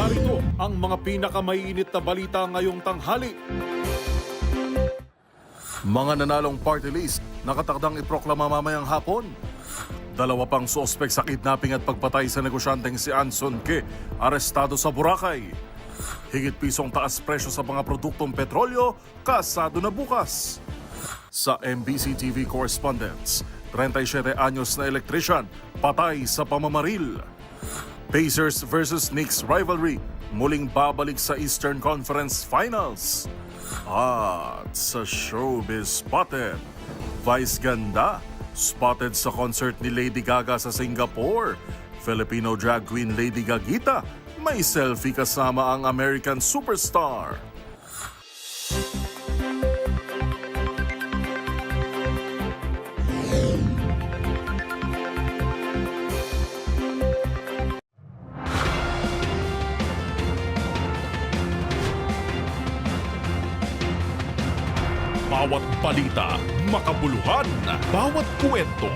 Narito ang mga pinakamaiinit na balita ngayong tanghali. Mga nanalong party list nakatakdang iproklama mamayang hapon. Dalawa pang suspek sa kidnapping at pagpatay sa negosyanteng si Anson Ke, arestado sa Boracay. Higit pisong taas presyo sa mga produktong petrolyo, kasado na bukas. Sa MBC TV correspondents, 37 anyos na electrician, patay sa pamamaril. Pacers versus Knicks rivalry, muling babalik sa Eastern Conference Finals. At sa showbiz spotted, Vice Ganda, spotted sa concert ni Lady Gaga sa Singapore. Filipino drag queen Lady Gagita, may selfie kasama ang American superstar. Bawat balita, makabuluhan. Bawat kwento,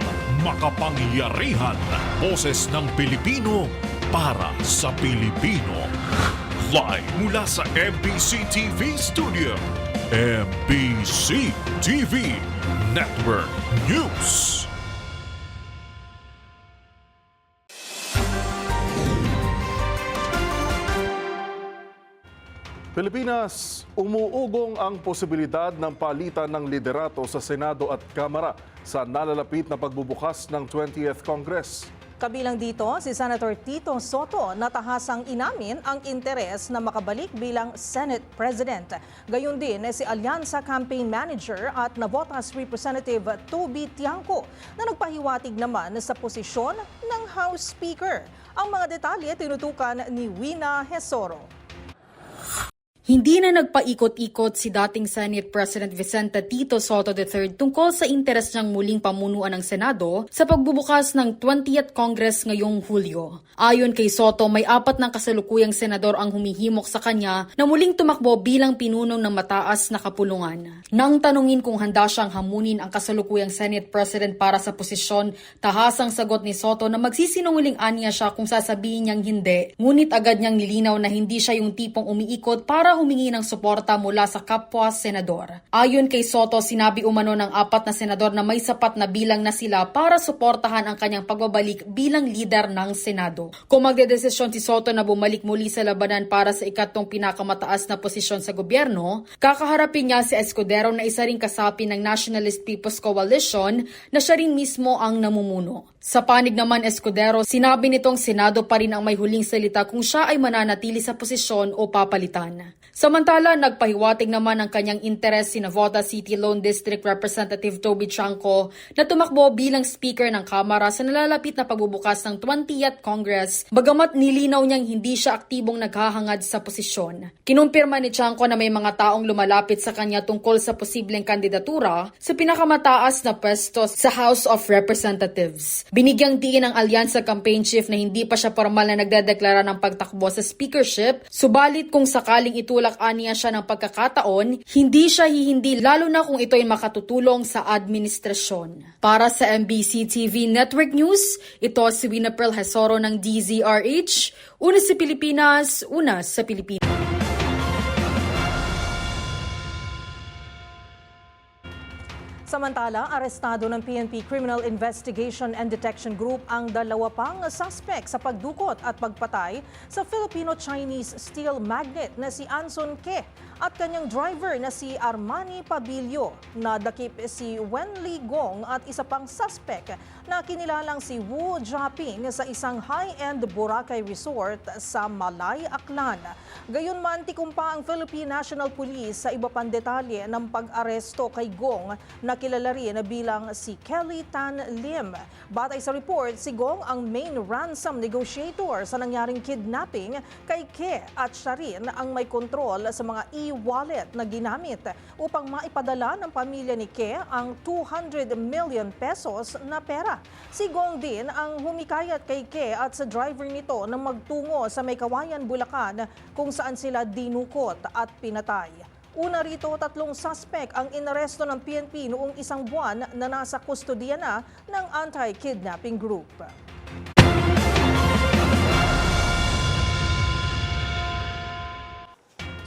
makapangyarihan. Boses ng Pilipino para sa Pilipino. Live mula sa MBC TV Studio. MBC TV Network News. Pilipinas, umuugong ang posibilidad ng palitan ng liderato sa Senado at Kamara sa nalalapit na pagbubukas ng 20th Congress. Kabilang dito si Senator Tito Soto na tahasang inamin ang interes na makabalik bilang Senate President. Gayon din si Alyansa Campaign Manager at Navotas Representative Toby Tiangco na nagpahiwatig naman sa posisyon ng House Speaker. Ang mga detalye tinutukan ni Wina Hesoro. Hindi na nagpaikot-ikot si dating Senate President Vicente Tito Soto III tungkol sa interes niyang muling pamunuan ng Senado sa pagbubukas ng 20th Congress ngayong Hulyo. Ayon kay Soto, may 4 ng kasalukuyang senador ang humihimok sa kanya na muling tumakbo bilang pinuno ng mataas na kapulungan. Nang tanungin kung handa siyang hamunin ang kasalukuyang Senate President para sa posisyon, tahasang sagot ni Soto na magsisinungaling anya siya kung sasabihin niyang hindi. Ngunit agad niyang nilinaw na hindi siya yung tipong umiikot para humingi ng suporta mula sa kapwa senador. Ayon kay Soto, sinabi umano ng 4 na senador na may sapat na bilang na sila para suportahan ang kanyang pagbabalik bilang leader ng Senado. Kung magdedesisyon si Soto na bumalik muli sa labanan para sa ikatlong pinakamataas na posisyon sa gobyerno, kakaharapin niya si Escudero na isa ring kasapi ng Nationalist People's Coalition na siya rin mismo ang namumuno. Sa panig naman Escudero, sinabi nitong Senado pa rin ang may huling salita kung siya ay mananatili sa posisyon o papalitan. Samantala, nagpahiwatig naman ang kanyang interes si Navotas City Lone District Representative Toby Tiangco na tumakbo bilang Speaker ng Kamara sa nalalapit na pagbubukas ng 20th Congress, bagamat nilinaw niyang hindi siya aktibong naghahangad sa posisyon. Kinumpirma ni Tiangco na may mga taong lumalapit sa kanya tungkol sa posibleng kandidatura sa pinakamataas na pwesto sa House of Representatives. Binigyang diin ng Alyansa Campaign Chief na hindi pa siya formal na nagdedeklara ng pagtakbo sa speakership, subalit kung sakaling itulak aniya siya ng pagkakataon, hindi siya hihindi lalo na kung ito'y makatutulong sa administrasyon. Para sa MBC TV Network News, ito si Winapril Hesoro ng DZRH, una sa Pilipinas, una sa Pilipinas. Samantala, arestado ng PNP Criminal Investigation and Detection Group ang 2 pang suspect sa pagdukot at pagpatay sa Filipino-Chinese steel magnate na si Anson Ke at kanyang driver na si Armani Pabilio. Nadakip si Wenli Gong at isa pang suspect na kinilalang si Wu Jiaping sa isang high-end Boracay resort sa Malay, Aklan. Gayunman, tikumpa ang Philippine National Police sa iba pang detalye ng pag-aresto kay Gong na kilala rin bilang si Kelly Tan Lim. Batay sa report, si Gong ang main ransom negotiator sa nangyaring kidnapping kay Ke at siya rin ang may kontrol sa mga e-wallet na ginamit upang maipadala ng pamilya ni Ke ang 200 million pesos na pera. Si Gong din ang humikayat kay Ke at sa driver nito na magtungo sa May Kawayan, Bulacan kung saan sila dinukot at pinatay. Una rito, 3 suspect ang inaresto ng PNP noong 1 buwan na nasa kustodiya na ng anti-kidnapping group.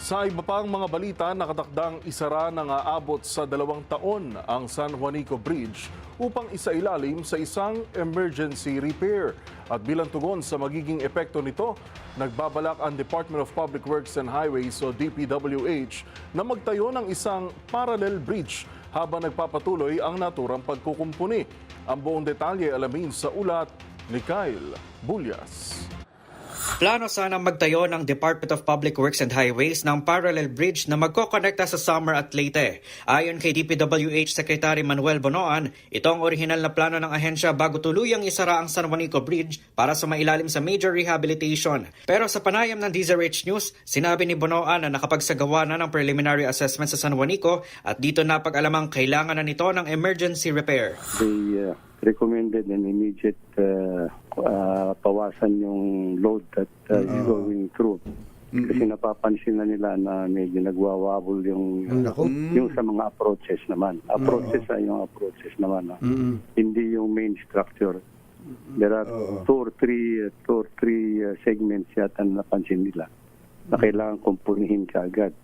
Sa iba pang mga balita, nakatakdang isara ng aabot sa 2 taon ang San Juanico Bridge upang isailalim sa isang emergency repair. At bilang tugon sa magiging epekto nito, nagbabalak ang Department of Public Works and Highways o DPWH na magtayo ng isang parallel bridge habang nagpapatuloy ang naturang pagkukumpuni. Ang buong detalye alamin sa ulat ni Kyle Bulyas. Plano sanang magtayo ng Department of Public Works and Highways ng parallel bridge na magkokonekta sa Samar at Leyte. Ayon kay DPWH Secretary Manuel Bonoan, ito ang orihinal na plano ng ahensya bago tuluyang isara ang San Juanico Bridge para sa mailalim sa major rehabilitation. Pero sa panayam ng DZRH News, sinabi ni Bonoan na nakapagsagawa na ng preliminary assessment sa San Juanico at dito napag-alamang kailangan na nito ng emergency repair. They recommended an immediate pawasan yung load that is going through. Kasi napapansin na nila na medyo nagwawabol yung sa mga approaches naman. Approaches ay yung approaches naman. Hindi yung main structure. There are two or three segments yata na napansin nila na kailangan kumpunihin kaagad.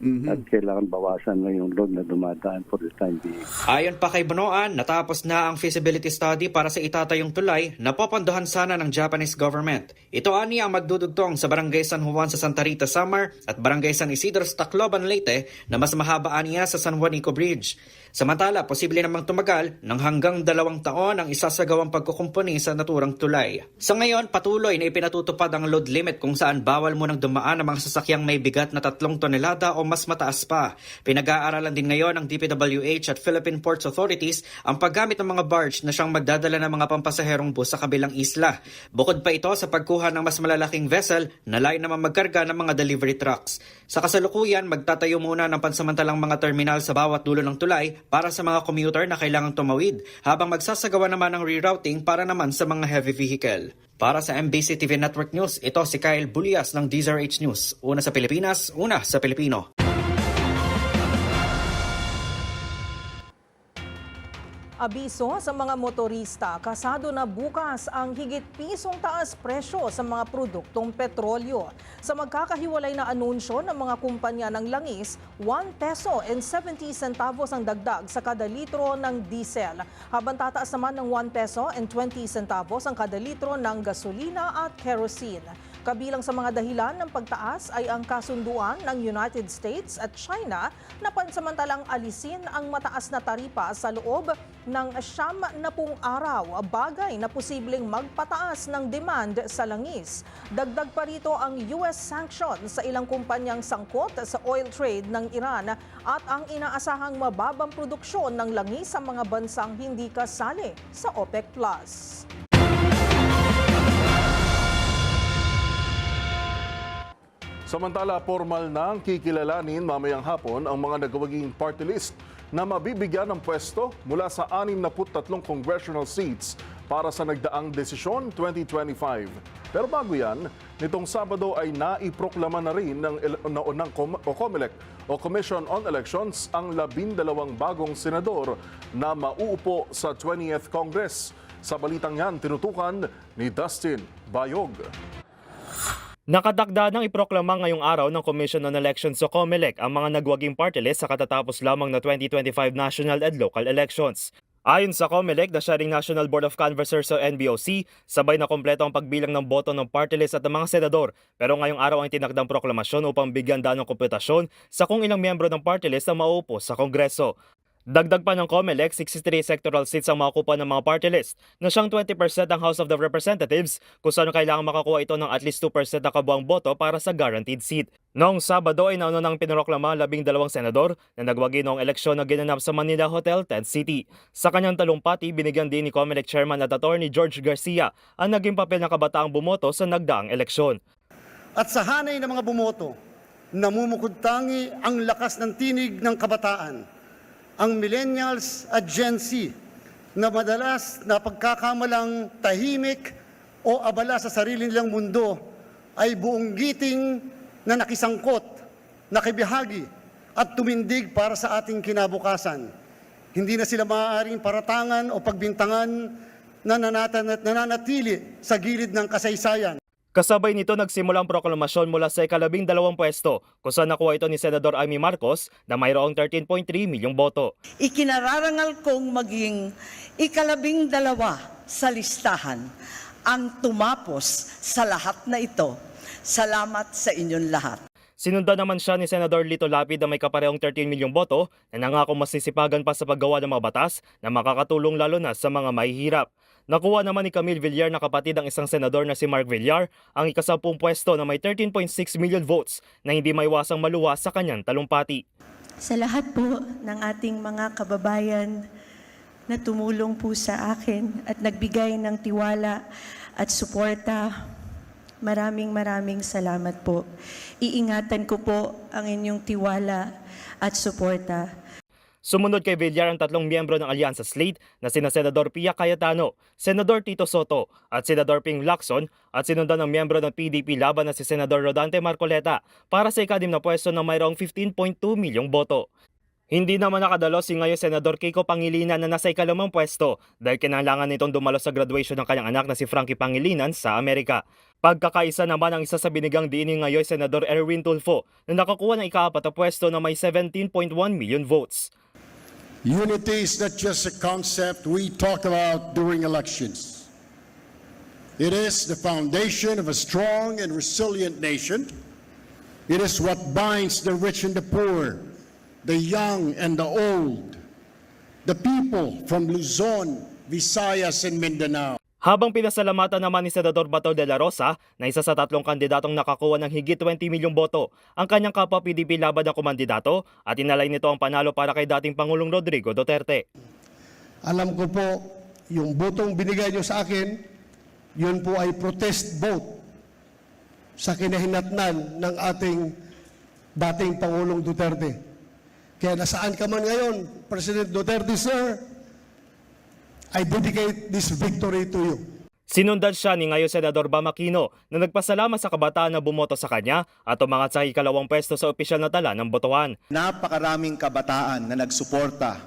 At kailangan bawasan na yung load na dumadaan for the time being. Ayon pa kay Bonoan, natapos na ang feasibility study para sa itatayong tulay na popondohan sana ng Japanese government. Ito ani ang magdudugtong sa Barangay San Juan sa Santa Rita, Samar at Barangay San Isidro sa Tacloban, Leyte na mas mahaba aniya sa San Juanico Bridge. Samantala, posible namang tumagal ng hanggang 2 taon ang isasagawang pagkukumpuni sa naturang tulay. Sa ngayon, patuloy na ipinatutupad ang load limit kung saan bawal munang dumaan ang mga sasakyang may bigat na 3 tonelada o mas mataas pa. Pinag-aaralan din ngayon ng DPWH at Philippine Ports Authorities ang paggamit ng mga barge na siyang magdadala ng mga pampasaherong bus sa kabilang isla. Bukod pa ito sa pagkuha ng mas malalaking vessel na layo naman magkarga ng mga delivery trucks. Sa kasalukuyan, magtatayo muna ng pansamantalang mga terminal sa bawat dulo ng tulay para sa mga commuter na kailangang tumawid, habang magsasagawa naman ng rerouting para naman sa mga heavy vehicle. Para sa MBC TV Network News, ito si Kyle Bulyas ng DZRH News. Una sa Pilipinas, una sa Pilipino. Abiso sa mga motorista, kasado na bukas ang higit pisong taas presyo sa mga produktong petrolyo. Sa magkakahiwalay na anunsyo ng mga kumpanya ng langis, 1 peso and 70 centavos ang dagdag sa kada litro ng diesel, habang tataas naman ng 1 peso and 20 centavos ang kada litro ng gasolina at kerosene. Kabilang sa mga dahilan ng pagtaas ay ang kasunduan ng United States at China na pansamantalang alisin ang mataas na taripa sa loob ng 70 araw, bagay na posibleng magpataas ng demand sa langis. Dagdag pa rito ang US sanctions sa ilang kumpanyang sangkot sa oil trade ng Iran at ang inaasahang mababang produksyon ng langis sa mga bansang hindi kasali sa OPEC+. Samantala, formal nang kikilalanin mamayang hapon ang mga nagawaging party list na mabibigyan ng pwesto mula sa 63 congressional seats para sa nagdaang desisyon 2025. Pero bago yan, nitong Sabado ay naiproklama na rin ng COMELEC o Commission on Elections ang 12 bagong senador na mauupo sa 20th Congress. Sa balitang yan, tinutukan ni Dustin Bayog. Nakatakda ng iproklama ngayong araw ng Commission on Elections o COMELEC ang mga nagwaging party list sa katatapos lamang na 2025 national and local elections. Ayon sa COMELEC na siya ring National Board of Canvassers o NBOC, sabay na kompleto ang pagbilang ng boto ng party list at ng mga senador. Pero ngayong araw ang tinakdang proklamasyon upang bigyan daan ng kompetasyon sa kung ilang miyembro ng party list ang mauupo sa Kongreso. Dagdag pa ng COMELEC, 63 sectoral seats ang makukuha ng mga party list na siyang 20% ang House of the Representatives kung saan kailangan makakuha ito ng at least 2% na kabuang boto para sa guaranteed seat. Noong Sabado ay nauna ng pinoproklama 12 senador na nagwagi noong eleksyon na ginanap sa Manila Hotel, Tent City. Sa kanyang talumpati, binigyan din ni COMELEC Chairman at Attorney George Garcia ang naging papel ng kabataang bumoto sa nagdaang eleksyon. At sa hanay ng mga bumoto, namumukod tangi ang lakas ng tinig ng kabataan. Ang millennials at Gen Z na madalas na pagkakamalang tahimik o abala sa sarili nilang mundo ay buong giting na nakisangkot, nakibahagi at tumindig para sa ating kinabukasan. Hindi na sila maaaring paratangan o pagbintangan na nananatili sa gilid ng kasaysayan. Kasabay nito nagsimula ang proklamasyon mula sa ika-12 pwesto kung saan nakuha ito ni Senador Amy Marcos na mayroong 13.3 milyong boto. Ikinararangal kong maging ika-12 sa listahan ang tumapos sa lahat na ito. Salamat sa inyong lahat. Sinundan naman siya ni Senador Lito Lapid na may kaparehong 13 milyong boto na nangako masisipagan pa sa paggawa ng mga batas na makakatulong lalo na sa mga mahihirap. Nakuha naman ni Camille Villar na kapatid ng isang senador na si Mark Villar ang ika-10 pwesto na may 13.6 million votes na hindi maiwasang maluwa sa kanyang talumpati. Sa lahat po ng ating mga kababayan na tumulong po sa akin at nagbigay ng tiwala at suporta, maraming salamat po. Iingatan ko po ang inyong tiwala at suporta. Sumunod kay Villar ang 3 miyembro ng Alyansa Slate na sina Senador Pia Cayetano, Senador Tito Soto at Senador Ping Lacson at sinundan ng miyembro ng PDP laban na si Senador Rodante Marcoleta para sa ika-10 na pwesto na mayroong 15.2 milyong boto. Hindi naman nakadalo si ngayon Senador Kiko Pangilinan na nasa ika-5 pwesto dahil kinailangan nitong dumalo sa graduation ng kanyang anak na si Frankie Pangilinan sa Amerika. Pagkakaisa naman ang isa sa binigang diining ngayon Senador Erwin Tulfo na nakakuha ng ika-4 na pwesto na may 17.1 million votes. Unity is not just a concept we talk about during elections. It is the foundation of a strong and resilient nation. It is what binds the rich and the poor, the young and the old, the people from Luzon, Visayas, and Mindanao. Habang pinasalamatan naman ni Senador Bato de la Rosa na isa sa 3 kandidatong nakakuha ng higit 20 milyong boto ang kanyang kapwa PDP laban ng kumandidato at inalay nito ang panalo para kay dating Pangulong Rodrigo Duterte. Alam ko po, yung botong binigay nyo sa akin, yun po ay protest vote sa kinahinatnan ng ating dating Pangulong Duterte. Kaya nasaan ka man ngayon, President Duterte, sir, I dedicate this victory to you. Sinundan siya ni ngayon Senador Bam Aquino na nagpasalamat sa kabataan na bumoto sa kanya at umangat sa ika-2 pwesto sa opisyal na tala ng botohan. Napakaraming kabataan na nagsuporta,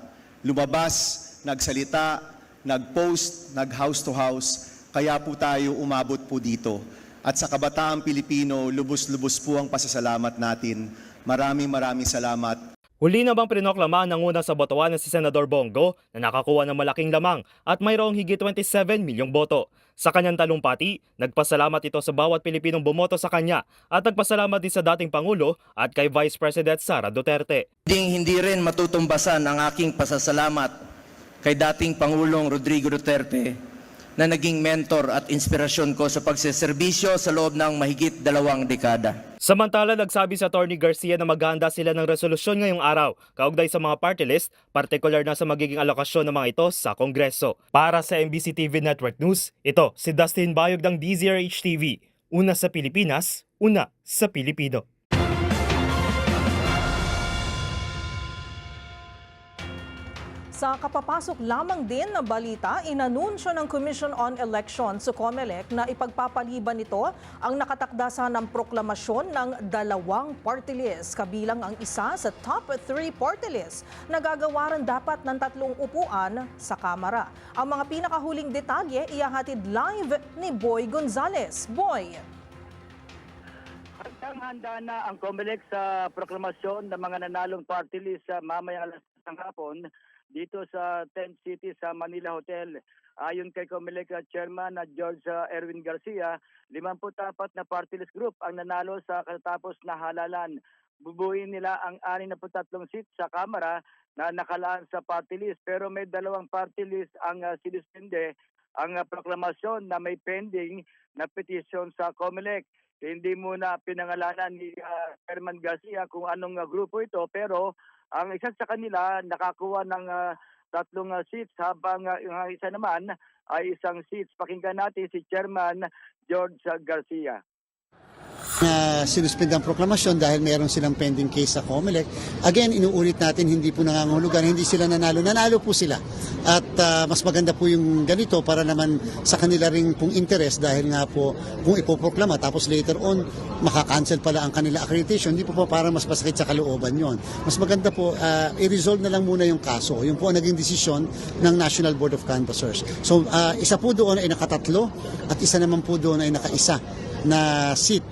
lumabas, nagsalita, nag-post, nag-house to house, kaya po tayo umabot po dito. At sa kabataang Pilipino, lubos-lubos po ang pasasalamat natin. Maraming salamat. Huli na bang prinoklama ng una sa botohan na si Senador Bongo na nakakuha ng malaking lamang at mayroong higit 27 milyong boto. Sa kanyang talumpati, nagpasalamat ito sa bawat Pilipinong bumoto sa kanya at nagpasalamat din sa dating Pangulo at kay Vice President Sara Duterte. Hindi rin matutumbasan ang aking pasasalamat kay dating Pangulong Rodrigo Duterte na naging mentor at inspirasyon ko sa pagseserbisyo sa loob ng mahigit 2 dekada. Samantala, nagsabi sa Atty. Garcia na maghahanda sila ng resolusyon ngayong araw kaugnay sa mga party list, partikular na sa magiging alokasyon ng mga ito sa Kongreso. Para sa MBC TV Network News, ito si Dustin Bayog ng DZRH TV. Una sa Pilipinas, una sa Pilipino. Sa kapapasok lamang din na balita, inanunsyo ng Commission on Elections sa COMELEC na ipagpapaliban nito ang nakatakda ng proklamasyon ng 2 party list, kabilang ang isa sa top 3 party list na gagawaran dapat ng 3 upuan sa Kamara. Ang mga pinakahuling detalye ihahatid live ni Boy Gonzales. Boy! Handa na ang COMELEC sa proklamasyon ng mga nanalong party list sa mamayang alas ng hapon dito sa Tent City sa Manila Hotel. Ayon kay COMELEC Chairman na George Erwin Garcia, 54 na party list group ang nanalo sa katatapos na halalan. Bubuin nila ang 63 seats sa Kamara na nakalaan sa party list, pero may 2 party list ang sinuspinde ang proklamasyon na may pending na petition sa COMELEC. Hindi muna pinangalanan ni Chairman Garcia kung anong grupo ito, pero ang isa sa kanila nakakuha ng 3 seats habang yung isa naman ay 1 seats. Pakinggan natin si Chairman George Garcia. Sinuspend ang proklamasyon dahil mayroon silang pending case sa COMELEC. Again, inuulit natin, hindi po nangangahulugan, hindi sila nanalo. Nanalo po sila. At mas maganda po yung ganito para naman sa kanila ring pong interest dahil nga po kung ipoproklama tapos later on makakancel pala ang kanila accreditation, hindi po para mas masakit sa kalooban yon. Mas maganda po, i-resolve na lang muna yung kaso. Yung po ang naging desisyon ng National Board of Canvassers. So, isa po doon ay nakatatlo at isa naman po doon ay nakaisa na seat.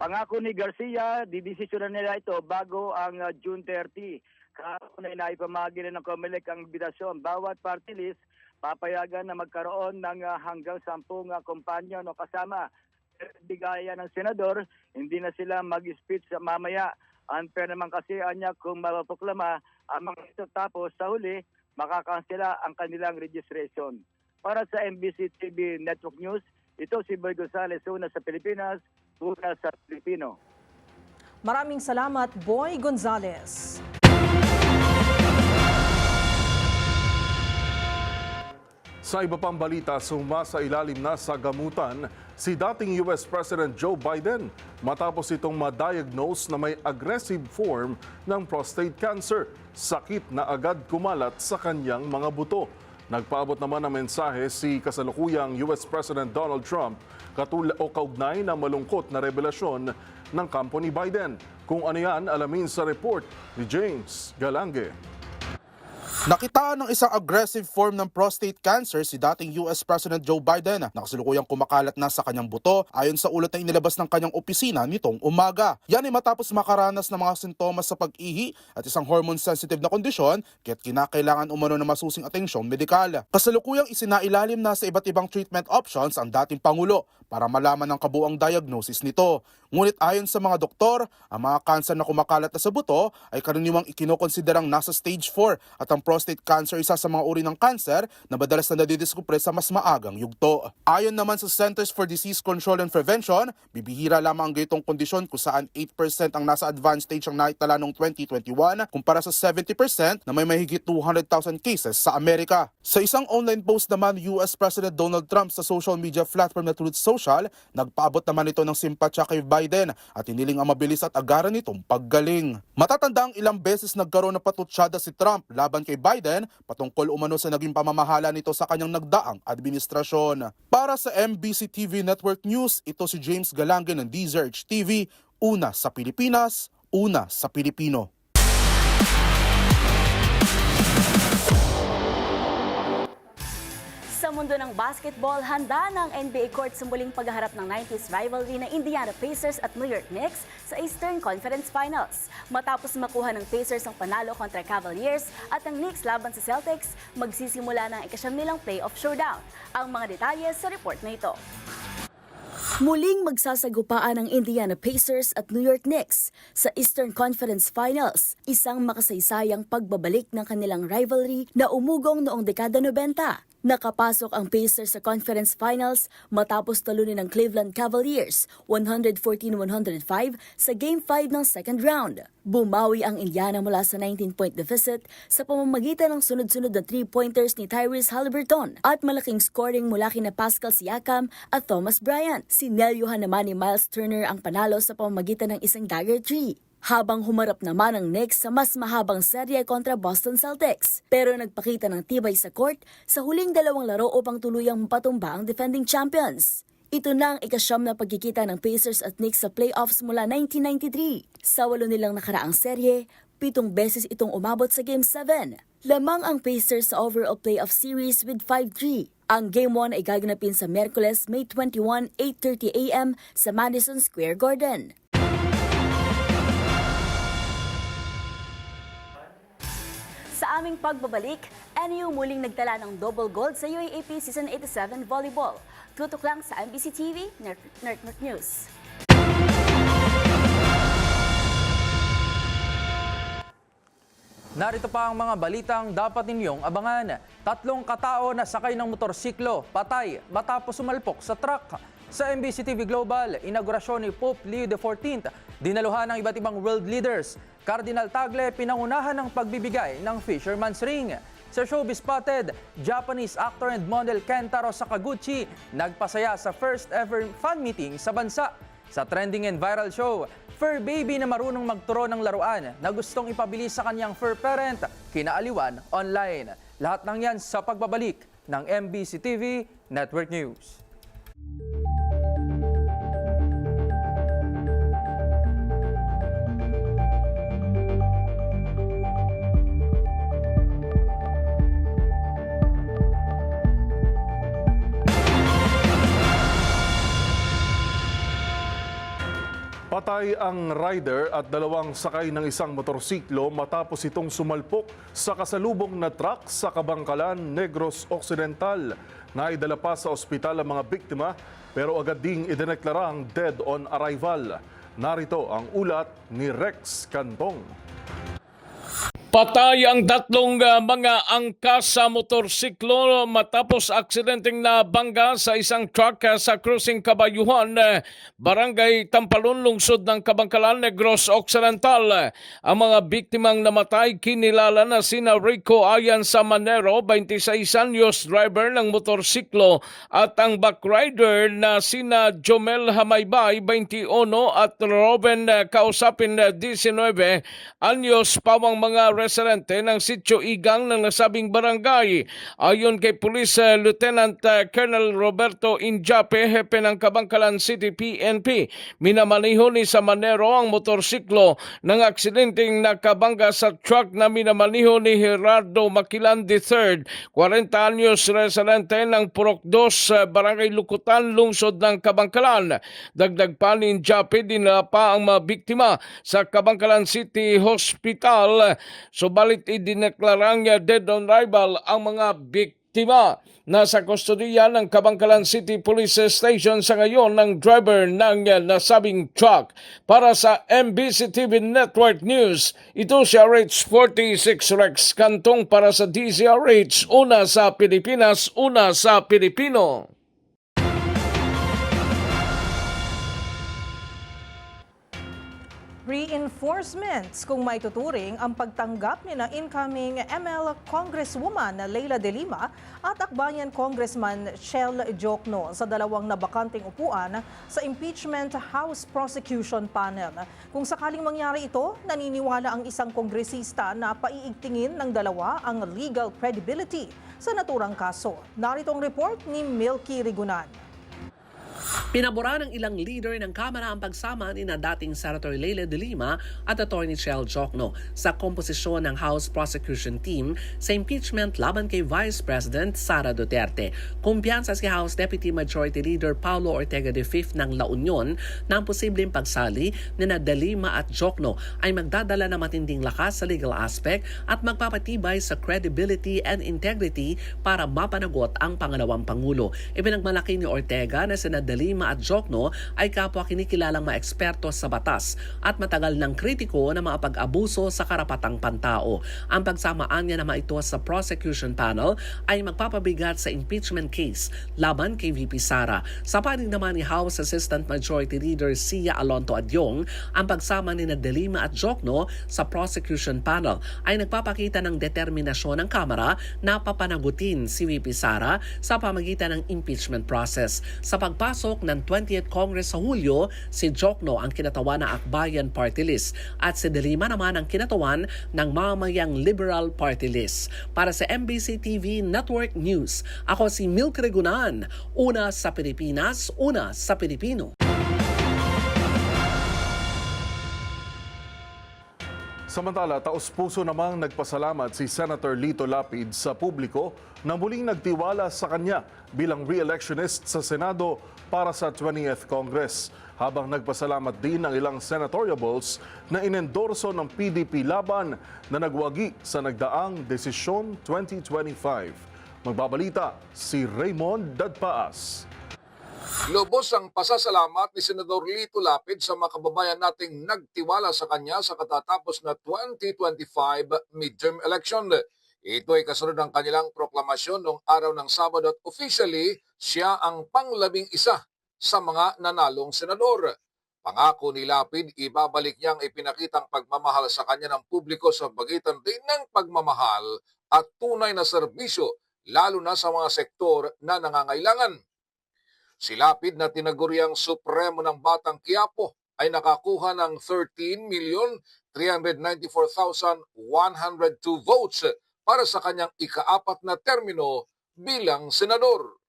Pangako ni Garcia, didesisyonan nila ito bago ang June 30. Kahapon ay naipamahagi na ng COMELEC ang imbitasyon. Bawat party list, papayagan na magkaroon ng hanggang 10 kompanyon o kasama. Bigaya ng senador, hindi na sila mag-speech mamaya. Unfair naman kasi anya kung mapaproklama ang mga ito, tapos sa huli, makakansela ang kanilang registration. Para sa MBC TV Network News, ito si Boy Gonzales, una sa Pilipinas, una sa Pilipino. Maraming salamat, Boy Gonzales. Sa iba pang balita, sumasailalim na sa gamutan si dating US President Joe Biden matapos itong ma-diagnose na may aggressive form ng prostate cancer, sakit na agad kumalat sa kanyang mga buto. Nagpaabot naman ng mensahe si kasalukuyang US President Donald Trump kaugnay na malungkot na revelasyon ng kampo ni Biden. Kung ano yan, alamin sa report ni James Galange. Nakitaan ng isang aggressive form ng prostate cancer si dating US President Joe Biden na kasalukuyang kumakalat na sa kanyang buto ayon sa ulat na inilabas ng kanyang opisina nitong umaga. Yan ay matapos makaranas ng mga sintomas sa pag-ihi at isang hormone-sensitive na kondisyon kaya't kinakailangan umano ng masusing atensyong medikal. Kasalukuyang isinailalim na sa iba't ibang treatment options ang dating Pangulo para malaman ang kabuang diagnosis nito. Ngunit ayon sa mga doktor, ang mga kanser na kumakalat na sa buto ay karaniwang ikinokonsiderang nasa stage 4 at ang prostate cancer isa sa mga uri ng cancer na madalas na nadidiskubre sa mas maagang yugto. Ayon naman sa Centers for Disease Control and Prevention, bibihira lamang ang gaytong kondisyon kung saan 8% ang nasa advanced stage ang naitala noong 2021 kumpara sa 70% na may mahigit 200,000 cases sa Amerika. Sa isang online post naman, US President Donald Trump sa social media platform na Truth Social, nagpaabot naman ito ng simpatya kay Biden at iniling ang mabilis at agaran nitong paggaling. Matatandang ilang beses nagkaroon ng patutsyada si Trump laban kay Biden patungkol umano sa naging pamamahala nito sa kanyang nagdaang administrasyon. Para sa MBC TV Network News, ito si James Galange ng DZRH TV, una sa Pilipinas, una sa Pilipino. Sa mundo ng basketball, handa ng NBA court sa muling paghaharap ng 90s rivalry ng Indiana Pacers at New York Knicks sa Eastern Conference Finals. Matapos makuha ng Pacers ang panalo kontra Cavaliers at ang Knicks laban sa Celtics, magsisimula ng ikasyam nilang playoff showdown. Ang mga detalye sa report na ito. Muling magsasagupaan ang Indiana Pacers at New York Knicks sa Eastern Conference Finals, isang makasaysayang pagbabalik ng kanilang rivalry na umugong noong dekada 90. Nakapasok ang Pacers sa Conference Finals matapos talunin ng Cleveland Cavaliers 114-105 sa Game 5 ng second round. Bumawi ang Indiana mula sa 19-point deficit sa pamamagitan ng sunod-sunod na 3-pointers ni Tyrese Haliburton at malaking scoring mula kina Pascal Siakam at Thomas Bryant. Sinelyohan naman ni Miles Turner ang panalo sa pamamagitan ng isang dagger 3. Habang humarap naman ang Knicks sa mas mahabang serye kontra Boston Celtics. Pero nagpakita ng tibay sa court sa huling dalawang laro upang tuluyang mapatumba ang defending champions. Ito na ang ikasyam na pagkikita ng Pacers at Knicks sa playoffs mula 1993. Sa 8 nilang nakaraang serye, 7 beses itong umabot sa Game 7. Lamang ang Pacers sa overall playoff series with 5-3. Ang Game 1 ay gaganapin sa Miyerkules, May 21, 8:30 a.m. sa Madison Square Garden. Sa aming pagbabalik, NU muling nagtala ng double gold sa UAAP Season 87 Volleyball. Tutok lang sa MBC TV, Network News. Narito pa ang mga balitang dapat ninyong abangan. 3 katao na sakay ng motorsiklo, patay matapos sumalpok sa truck. Sa MBC TV Global, inaugurasyon ni Pope Leo XIV, dinaluhan ng iba't ibang world leaders. Cardinal Tagle pinangunahan ng pagbibigay ng Fisherman's Ring. Sa Showbiz Spotted, Japanese actor and model Kentaro Sakaguchi nagpasaya sa first ever fan meeting sa bansa. Sa trending and viral show, fur baby na marunong magturo ng laruan na gustong ipabili sa kanyang fur parent, kinaaliwan online. Lahat ng yan sa pagbabalik ng MBC TV Network News. Patay ang rider at dalawang sakay ng isang motorsiklo matapos itong sumalpok sa kasalubong na truck sa Kabangkalan, Negros Occidental. Naidala pa sa ospital ang mga biktima pero agad ding idineklara ang dead on arrival. Narito ang ulat ni Rex Cantong. Patay ang tatlong mga angkas sa motorsiklo matapos aksidenteng nabangga sa isang truck sa Cruising Kabayuhan, Barangay Tampalon, lungsod ng Kabangkalan, Negros Occidental. Ang mga biktimang namatay kinilala na sina Rico Ayan Samanero, 26 anyos, driver ng motorsiklo, at ang backrider na sina Jomel Hamaybay, 21, at Robin Kausapin, 19 anyos, pawang mga residente ng Sitio Igang ng nasabing barangay. Ayon kay Police Lieutenant Colonel Roberto Injape, hepe ng Kabangkalan City PNP, minamaniho ni Samanero ang motorsiklo ng aksidenteng nakabangga sa truck na minamaniho ni Gerardo Makilan III, 40 anyos, residente ng Purok 2, Barangay Lukutan, lungsod ng Kabangkalan. Dagdag pa ni Injape, dinala pa ang mga biktima sa Kabangkalan City Hospital. Subalit idineklarang dead on arrival ang mga biktima. Nasa kustodiya ng Kabangkalan City Police Station sa ngayon ng driver ng nasabing truck. Para sa MBC TV Network News, ito si RH46 Rex Cantong para sa DZRH, una sa Pilipinas, una sa Pilipino. Reinforcements kung may tuturing ang pagtanggap ni na incoming ML Congresswoman Leila De Lima at Akbayan Congressman Shell Jokno sa dalawang nabakanting upuan sa Impeachment House Prosecution Panel. Kung sakaling mangyari ito, naniniwala ang isang kongresista na paiigtingin ng dalawa ang legal credibility sa naturang kaso. Narito ang report ni Milky Rigunan. Pinabura ng ilang leader ng Kamara ang pagsama ni na dating Senator Leila De Lima at Attorney Shell Jokno sa komposisyon ng House Prosecution Team sa impeachment laban kay Vice President Sara Duterte. Kumpiyansa si House Deputy Majority Leader Paulo Ortega V ng La Union na ang posibleng pagsali ni na De Lima at Jokno ay magdadala ng matinding lakas sa legal aspect at magpapatibay sa credibility and integrity para mapanagot ang pangalawang Pangulo. Ipinagmalaki ni Ortega na sina De Lima at Jokno ay kapwa kinikilalang mga eksperto sa batas at matagal ng kritiko na mga pag-abuso sa karapatang pantao. Ang pagsamaan niya naman ito sa prosecution panel ay magpapabigat sa impeachment case laban kay VP Sara. Sa panig naman ni House Assistant Majority Leader Sia Alonto Adyong, ang pagsama ni De Lima at Jokno sa prosecution panel ay nagpapakita ng determinasyon ng Kamara na papanagutin si VP Sara sa pamagitan ng impeachment process. Sa pagpasok ng 20th Congress sa Hulyo, si Jokno ang kinatawan ng Akbayan Party List at si De Lima naman ang kinatawan ng Mamayang Liberal Party List. Para sa MBC TV Network News, ako si Milky Rigunan, una sa Pilipinas, una sa Pilipino. Samantala, taos-puso namang nagpasalamat si Senator Lito Lapid sa publiko na muling nagtiwala sa kanya bilang re-electionist sa Senado para sa 20th Congress. Habang nagpasalamat din ang ilang senatoriables na inendorso ng PDP laban na nagwagi sa nagdaang Desisyon 2025. Magbabalita si Raymond Dadpaas. Lubos ang pasasalamat ni Senador Lito Lapid sa mga kababayan nating nagtiwala sa kanya sa katatapos na 2025 midterm election. Ito ay kasunod ng kanilang proklamasyon noong araw ng Sabado at officially siya ang pang-11 sa mga nanalong senador. Pangako ni Lapid, ibabalik niyang ipinakitang pagmamahal sa kanya ng publiko sa pagitan din ng pagmamahal at tunay na serbisyo lalo na sa mga sektor na nangangailangan. Si Lapid na tinaguriang Supremo ng Batang Quiapo ay nakakuha ng 13,394,102 votes para sa kanyang ika-4 na termino bilang senador.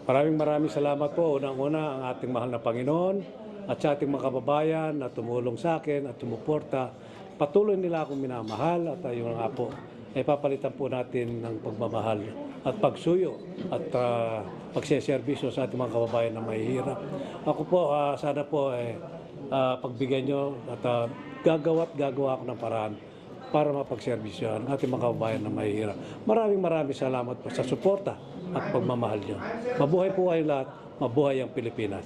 Maraming salamat po. Unang-una ang ating mahal na Panginoon at sa ating mga kababayan na tumulong sa akin at tumuporta. Patuloy nila akong minamahal at ayun nga po ay papalitan po natin ng pagmamahal at pagsuyo at pagseserbisyo sa ating mga kababayan na mahihirap. Ako po, sana po pagbigyan nyo at gagawa ako ng paraan para mapagserbisyo ang ating mga kababayan na mahihirap. Maraming salamat po sa suporta at pagmamahal nyo. Mabuhay po kayo lahat, mabuhay ang Pilipinas.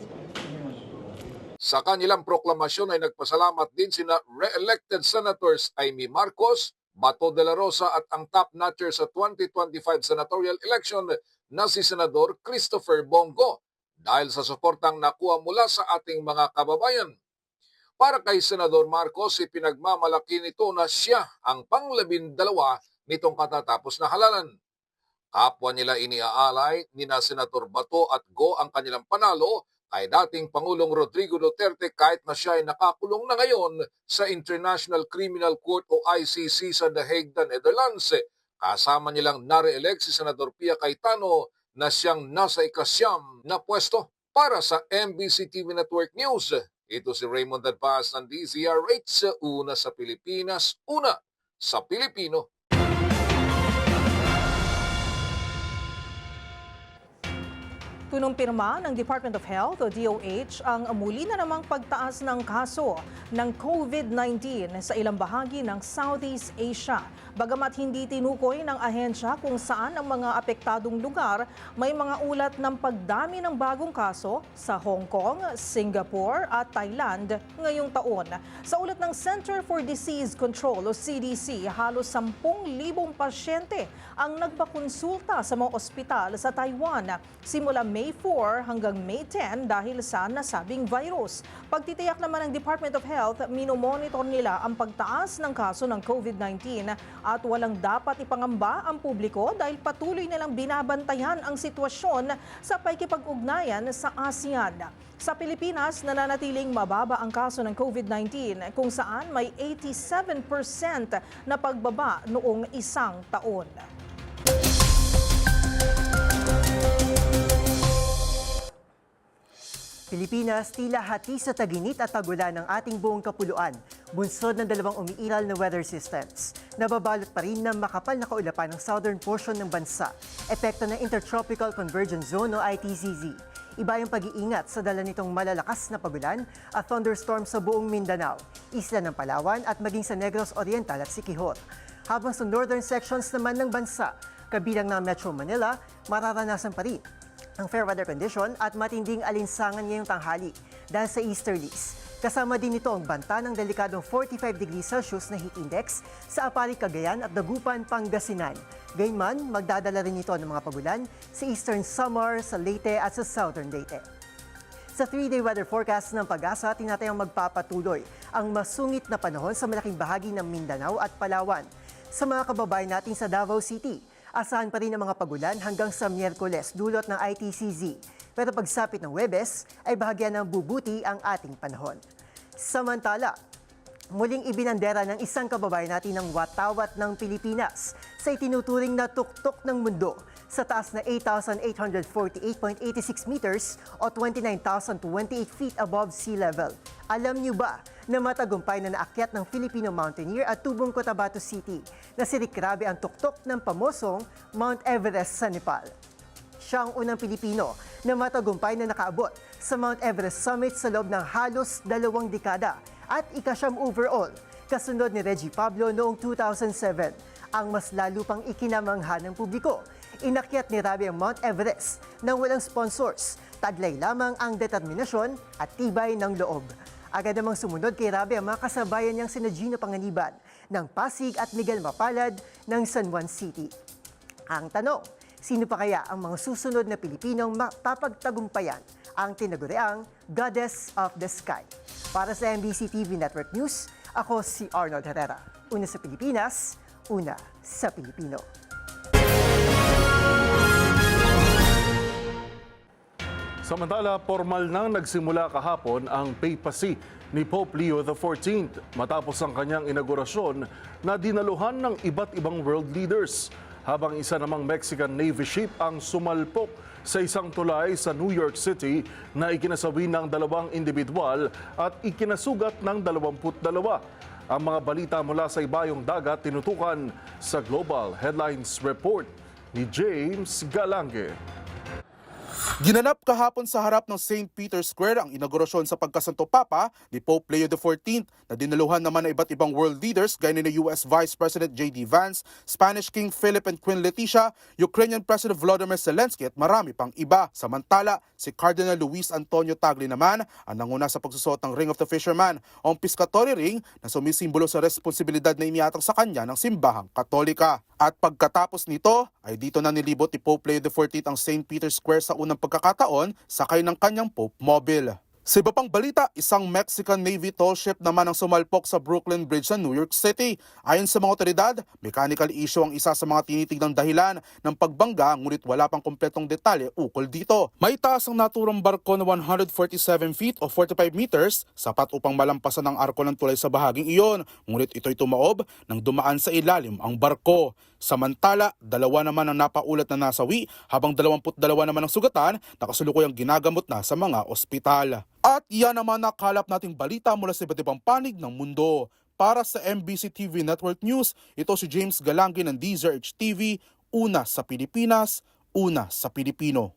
Sa kanilang proklamasyon ay nagpasalamat din sina re-elected Senators Amy Marcos, Bato de la Rosa at ang top notcher sa 2025 senatorial election na si Senador Christopher Bongo dahil sa suportang nakuha mula sa ating mga kababayan. Para kay Senador Marcos, ipinagmamalaki nito na siya ang pang-12 nitong katatapos na halalan. Kapwa nila iniaalay ni na Senator Bato at Go ang kanilang panalo kay dating Pangulong Rodrigo Duterte kahit na siya ay nakakulong na ngayon sa International Criminal Court o ICC sa The Hague, Netherlands. Kasama nilang nare-elect si Senador Pia Cayetano na siyang nasa ikasyam na pwesto. Para sa MBC TV Network News, ito si Raymond Adpaz ng DZRH, una sa Pilipinas, una sa Pilipino. Kinumpirma ng Department of Health o DOH ang muli na namang pagtaas ng kaso ng COVID-19 sa ilang bahagi ng Southeast Asia. Bagamat hindi tinukoy ng ahensya kung saan ang mga apektadong lugar, may mga ulat ng pagdami ng bagong kaso sa Hong Kong, Singapore at Thailand ngayong taon. Sa ulat ng Center for Disease Control o CDC, halos 10,000 pasyente ang nagpakonsulta sa mga ospital sa Taiwan simula May 4 hanggang May 10 dahil sa nasabing virus. Pagtitiyak naman ng Department of Health, minomonitor nila ang pagtaas ng kaso ng COVID-19 at walang dapat ipangamba ang publiko dahil patuloy nilang binabantayan ang sitwasyon sa pakikipag-ugnayan sa ASEAN. Sa Pilipinas, nananatiling mababa ang kaso ng COVID-19 kung saan may 87% na pagbaba noong isang taon. Pilipinas, tila hati sa taginit at tagulan ng ating buong kapuluan, bunsod ng dalawang umiiral na weather systems. Nababalot pa rin ng makapal na kaulapan ng southern portion ng bansa, epekto ng Intertropical Convergence Zone o ITCZ. Iba yung pag-iingat sa dala nitong malalakas na pagulan at thunderstorm sa buong Mindanao, isla ng Palawan at maging sa Negros Oriental at Siquijor. Habang sa northern sections naman ng bansa, kabilang ng Metro Manila, mararanasan pa rin ang fair weather condition at matinding alinsangan ngayong tanghali dahil sa easterlies. Kasama din ito ang banta ng delikadong 45 degrees Celsius na heat index sa Apari, Cagayan at Dagupan, Pangasinan. Gayunman, magdadala rin ito ng mga pagulan sa eastern Samar, sa Leyte at sa southern Leyte. Sa 3-day weather forecast ng Pag-asa, tinatayang magpapatuloy ang masungit na panahon sa malaking bahagi ng Mindanao at Palawan. Sa mga kababayan natin sa Davao City, asahan pa rin ang mga pagulan hanggang sa Miyerkules dulot ng ITCZ. Pero pagsapit ng Huwebes ay bahagyan ng bubuti ang ating panahon. Samantala, muling ibinandera ng isang kababayan natin ng watawat ng Pilipinas sa itinuturing na tuktok ng mundo sa taas na 8,848.86 meters o 29,028 feet above sea level. Alam niyo ba na matagumpay na naakyat ng Filipino mountaineer at tubong Cotabato City na si Rick Rabe ang tuktok ng pamosong Mount Everest sa Nepal? Siya ang unang Pilipino na matagumpay na nakaabot sa Mount Everest Summit sa loob ng halos 2 dekada at ikasyam overall, kasunod ni Reggie Pablo noong 2007. Ang mas lalo pang ikinamangha ng publiko, inakyat ni Rabe ang Mount Everest nang walang sponsors, taglay lamang ang determinasyon at tibay ng loob. Agad namang sumunod kay Rabe ang mga kasabayan niyang sina Gino Panganiban ng Pasig at Miguel Mapalad ng San Juan City. Ang tanong, sino pa kaya ang mga susunod na Pilipinong mapapagtagumpayan ang tinaguriang Goddess of the Sky? Para sa MBC TV Network News, ako si Arnold Herrera. Una sa Pilipinas, una sa Pilipino. Samantala, formal nang nagsimula kahapon ang papacy ni Pope Leo XIV matapos ang kanyang inaugurasyon na dinaluhan ng iba't ibang world leaders. Habang isa namang Mexican Navy ship ang sumalpok sa isang tulay sa New York City na ikinasawi ng 2 individual at ikinasugat ng 22. Ang mga balita mula sa ibayong dagat tinutukan sa Global Headlines Report ni James Galange. Ginanap kahapon sa harap ng St. Peter's Square ang inaugurasyon sa pagkasanto Papa ni Pope Leo XIV na dinaluhan naman ng iba't ibang world leaders gaya ni US Vice President J.D. Vance, Spanish King Philip and Queen Letizia, Ukrainian President Volodymyr Zelensky at marami pang iba. Samantala, si Cardinal Luis Antonio Tagle naman ang nanguna sa pagsusuot ng Ring of the Fisherman o piscatory ring na sumisimbolo sa responsibilidad na iniatang sa kanya ng simbahang Katolika. At pagkatapos nito ay dito na nilibot ni Pope Leo XIV ang St. Peter's Square sa unang pagkakataon sakay ng kanyang Pope Mobile. Sa iba pang balita, isang Mexican Navy tall ship naman ang sumalpok sa Brooklyn Bridge sa New York City. Ayon sa mga otoridad, mechanical issue ang isa sa mga tinitignang dahilan ng pagbangga ngunit wala pang kumpletong detalye ukol dito. May taas ang naturang barko na 147 feet o 45 meters, sapat upang malampasan ang arko ng tulay sa bahaging iyon. Ngunit ito'y tumaob nang dumaan sa ilalim ang barko. Samantala, 2 naman ang napaulat na nasawi habang 22 naman ang sugatan na kasalukuyang ginagamot na sa mga ospital. At yan naman nakalap nating balita mula sa iba't ibang panig ng mundo. Para sa MBC TV Network News, ito si James Galangin ng DZRH TV, una sa Pilipinas, una sa Pilipino.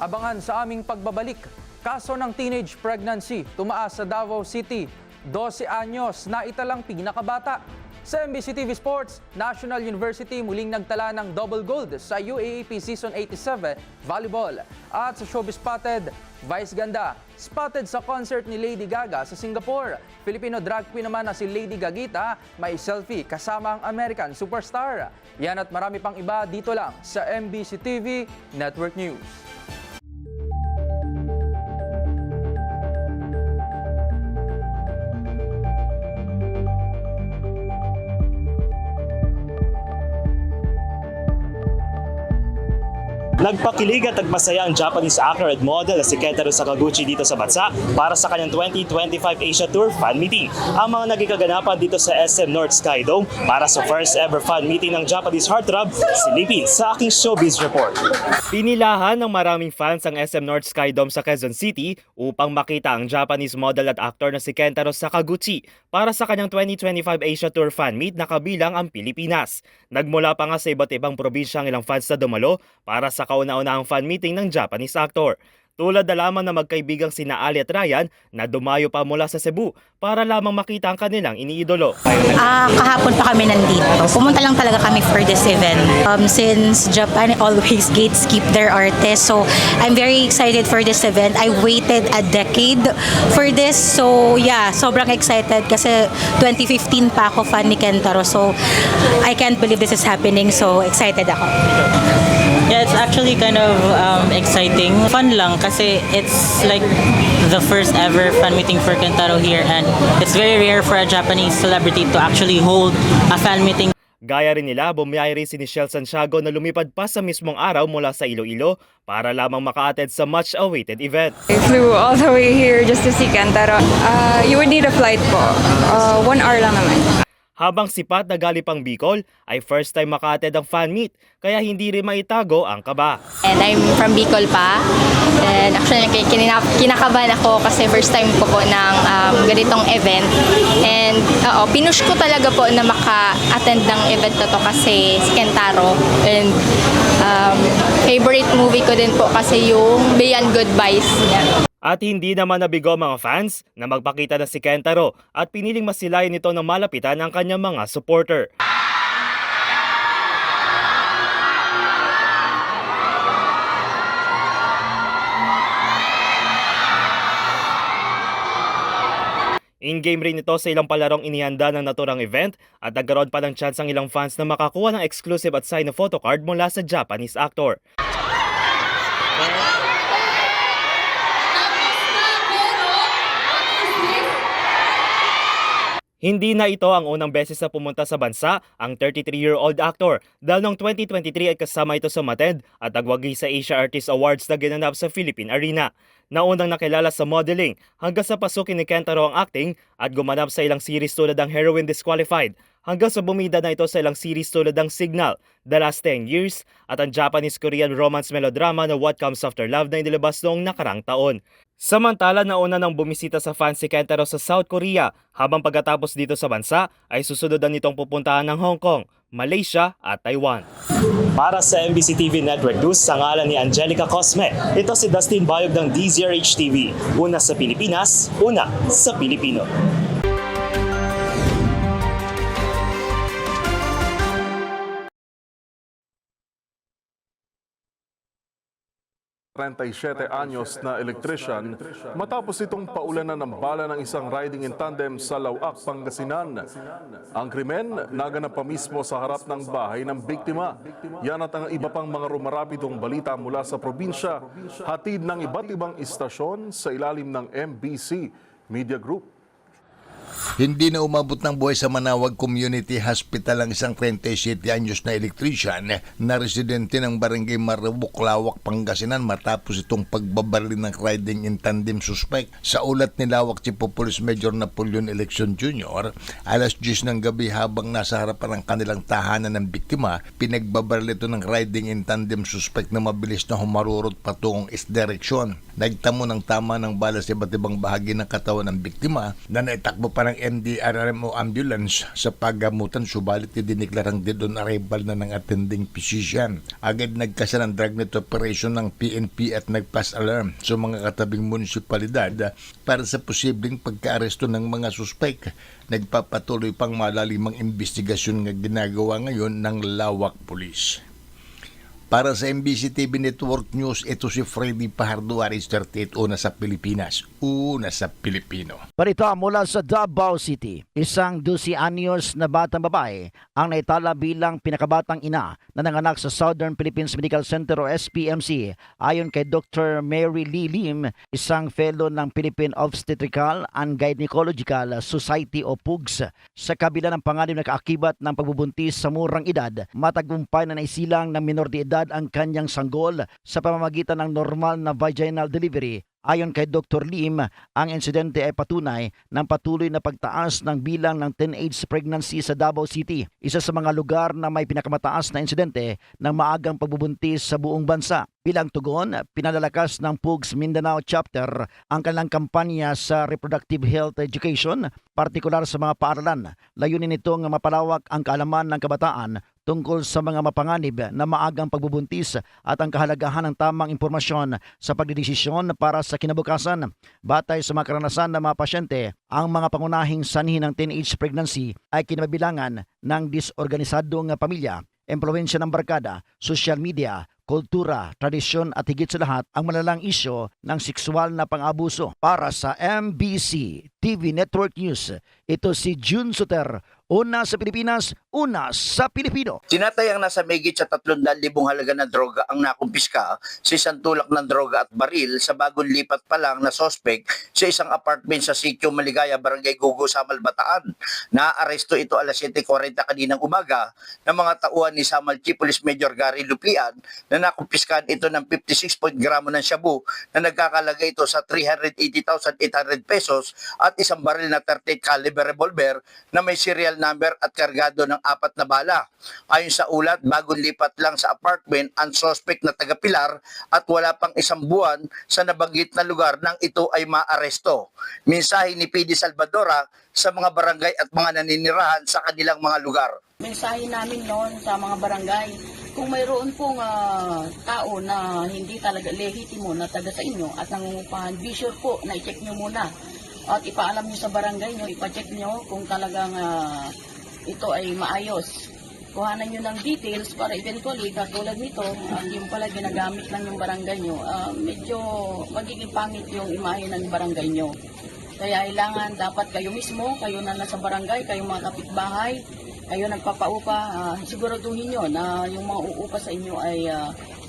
Abangan sa aming pagbabalik. Kaso ng teenage pregnancy tumaas sa Davao City. 12 anyos na italang pinakabata. Sa MBC TV Sports, National University muling nagtala ng double gold sa UAAP Season 87 Volleyball. At sa Showbiz Spotted, Vice Ganda, spotted sa concert ni Lady Gaga sa Singapore. Filipino drag queen naman na si Lady Gagita may selfie kasama ang American superstar. Yan at marami pang iba dito lang sa MBC TV Network News. Nagpakilig at nagmasaya ang Japanese actor at model na si Kentaro Sakaguchi dito sa bansa para sa kanyang 2025 Asia Tour fan meeting. Ang mga naging kaganapan dito sa SM North Sky Dome para sa first ever fan meeting ng Japanese heartthrob, silipin sa aking Showbiz Report. Pinilahan ng maraming fans ang SM North Sky Dome sa Quezon City upang makita ang Japanese model at actor na si Kentaro Sakaguchi para sa kanyang 2025 Asia Tour fan meet na kabilang ang Pilipinas. Nagmula pa nga sa iba't ibang probinsya ang ilang fans na dumalo para sa kauna-unahang fan meeting ng Japanese actor. Tulad na lamang na magkaibigang sina Ali at Ryan na dumayo pa mula sa Cebu para lamang makita ang kanilang iniidolo. Kahapon pa kami nandito. Pumunta lang talaga kami for this event. Since Japan always gatekeep their artists, so I'm very excited for this event. I waited a decade for this, so yeah, sobrang excited kasi 2015 pa ako fan ni Kentaro, so I can't believe this is happening, so excited ako. Yeah, it's actually kind of exciting. Fun lang kasi it's like the first ever fan meeting for Kentaro here, and it's very rare for a Japanese celebrity to actually hold a fan meeting. Gaya rin nila, bumiyay rin si Nichelle Santiago na lumipad pa sa mismong araw mula sa Iloilo para lamang maka-attend sa much-awaited event. I flew all the way here just to see Kentaro. You would need a flight po. 1 hour lang naman. Habang sipat na gali pang Bicol, ay first time maka-attend ang fan meet, kaya hindi rin maitago ang kaba. And I'm from Bicol pa. And actually, kinakabahan ako kasi first time ko po ng ganitong event. And pinush ko talaga po na maka-attend ng event na to kasi si Kentaro. And favorite movie ko din po kasi yung Beyond Good Vibes niya. At hindi naman nabigo mga fans na magpakita na si Kentaro at piniling masilayan nito ng malapitan ang kanyang mga supporter. In-game rin ito sa ilang palarong inihanda ng naturang event at nagkaroon pa ng chance ang ilang fans na makakuha ng exclusive at signed na photocard mula sa Japanese actor. Hindi na ito ang unang beses na pumunta sa bansa ang 33-year-old actor dahil noong 2023 ay kasama ito sa umattend at nagwagi sa Asia Artist Awards na ginanap sa Philippine Arena. Naunang nakilala sa modeling hanggang sa pasukin ni Kentaro ang acting at gumanap sa ilang series tulad ng Heroine Disqualified hanggang sa bumida na ito sa ilang series tulad ng Signal, The Last 10 Years at ang Japanese-Korean romance melodrama na What Comes After Love na inilabas noong nakarang taon. Samantala, nauna nang bumisita sa fans si Kentaro sa South Korea habang pagkatapos dito sa bansa ay susunod na nitong pupuntahan ng Hong Kong, Malaysia at Taiwan. Para sa MBC TV Network News, sa ngalan ni Angelica Cosme, ito si Dustin Bayog ng DZRH TV. Una sa Pilipinas, una sa Pilipino. Anyos na electrician matapos itong paulanan ng bala ng isang riding in tandem sa Lauac, Pangasinan. Ang krimen naganap pa mismo sa harap ng bahay ng biktima. Yan at ang iba pang mga rumarapidong balita mula sa probinsya, hatid ng iba't ibang istasyon sa ilalim ng MBC Media Group. Hindi na umabot ng buhay sa Manawag Community Hospital ang isang 37 anyos na electrician na residente ng barangay Marabuk, Lawak, Pangasinan matapos itong pagbabaril ng riding in tandem suspect. Sa ulat ni Lawak Chief of Police Major Napoleon Election Jr., alas 10 ng gabi habang nasa harapan ng kanilang tahanan ng biktima, pinagbabaril ito ng riding in tandem suspect na mabilis na humarurot patungong east direction. Nagtamo ng tama ng bala sa iba't ibang bahagi ng katawan ng biktima na naitakbo pa ng MDRMO ambulance sa paggamutan, subalit idineklarang dead on arrival na ng attending physician. Agad nagkasa ng dragnet operation ng PNP at nagpass alarm sa mga katabing munisipalidad para sa posibleng pagkaaresto ng mga suspek. Nagpapatuloy pang malalimang investigasyon nga ginagawa ngayon ng Lawak Police. Para sa MBC TV Network News, ito si Freddy Pajardo, Aris 38, una sa Pilipinas, una sa Pilipino. Balita mula sa Davao City, isang 12 anyos na batang babae ang naitala bilang pinakabatang ina na nanganak sa Southern Philippines Medical Center o SPMC. Ayon kay Dr. Mary Lee Lim, isang fellow ng Philippine Obstetrical and Gynecological Society o PUGS. Sa kabila ng panganib na kaakibat ng pagbubuntis sa murang edad, matagumpay na naisilang ng minor de edad ang kanyang sanggol sa pamamagitan ng normal na vaginal delivery. Ayon kay Dr. Lim, ang insidente ay patunay ng patuloy na pagtaas ng bilang ng teenage pregnancy sa Davao City, isa sa mga lugar na may pinakamataas na insidente ng maagang pagbubuntis sa buong bansa. Bilang tugon, pinalalakas ng PUGS Mindanao Chapter ang kanilang kampanya sa reproductive health education, partikular sa mga paaralan. Layunin nitong mapalawak ang kaalaman ng kabataan tungkol sa mga mapanganib na maagang pagbubuntis at ang kahalagahan ng tamang impormasyon sa pagdedesisyon para sa kinabukasan. Batay sa mga karanasan ng mga pasyente, ang mga pangunahing sanhi ng teenage pregnancy ay kinabilangan ng disorganisadong pamilya, impluwensya ng barkada, social media, kultura, tradisyon at higit sa lahat ang malalang isyo ng sexual na pang-abuso. Para sa MBC TV Network News, ito si June Soter, una sa Pilipinas, una sa Pilipino. Tinatayang nasa megit sa 300,000 halaga na droga ang nakumpiska sa isang tulak ng droga at baril sa bagong lipat pa lang na sospek sa isang apartment sa Sitio Maligaya, Barangay Gugo, Samal, Bataan. Naaresto ito alas 7:40 kaninang umaga ng mga tauhan ni Samal Chief Police Major Gary Lupian na nakumpiskahan ito ng 56 gramo ng shabu na nagkakalaga ito sa 380,800 pesos at isang baril na 30 caliber revolver na may serial number at kargado ng 4 na bala. Ayon sa ulat, bagong lipat lang sa apartment ang suspect na taga-Pilar at wala pang isang buwan sa nabanggit na lugar nang ito ay maaresto. Mensahe ni PD Salvadora sa mga barangay at mga naninirahan sa kanilang mga lugar. Mensahe namin noon sa mga barangay, kung mayroon pong tao na hindi talaga lehitimo na taga sa inyo at nangungupahan, be sure po na i-check nyo muna at ipaalam nyo sa barangay nyo, ipacheck nyo kung talagang ito ay maayos. Kuhanan nyo ng details para eventually, katulad nito, yung pala ginagamit lang yung barangay nyo, medyo magiging pangit yung imahe ng barangay nyo. Kaya kailangan dapat kayo mismo, kayo na nasa barangay, kayong mga kapitbahay, kayo nagpapaupa, siguraduhin nyo na yung mga uupa sa inyo ay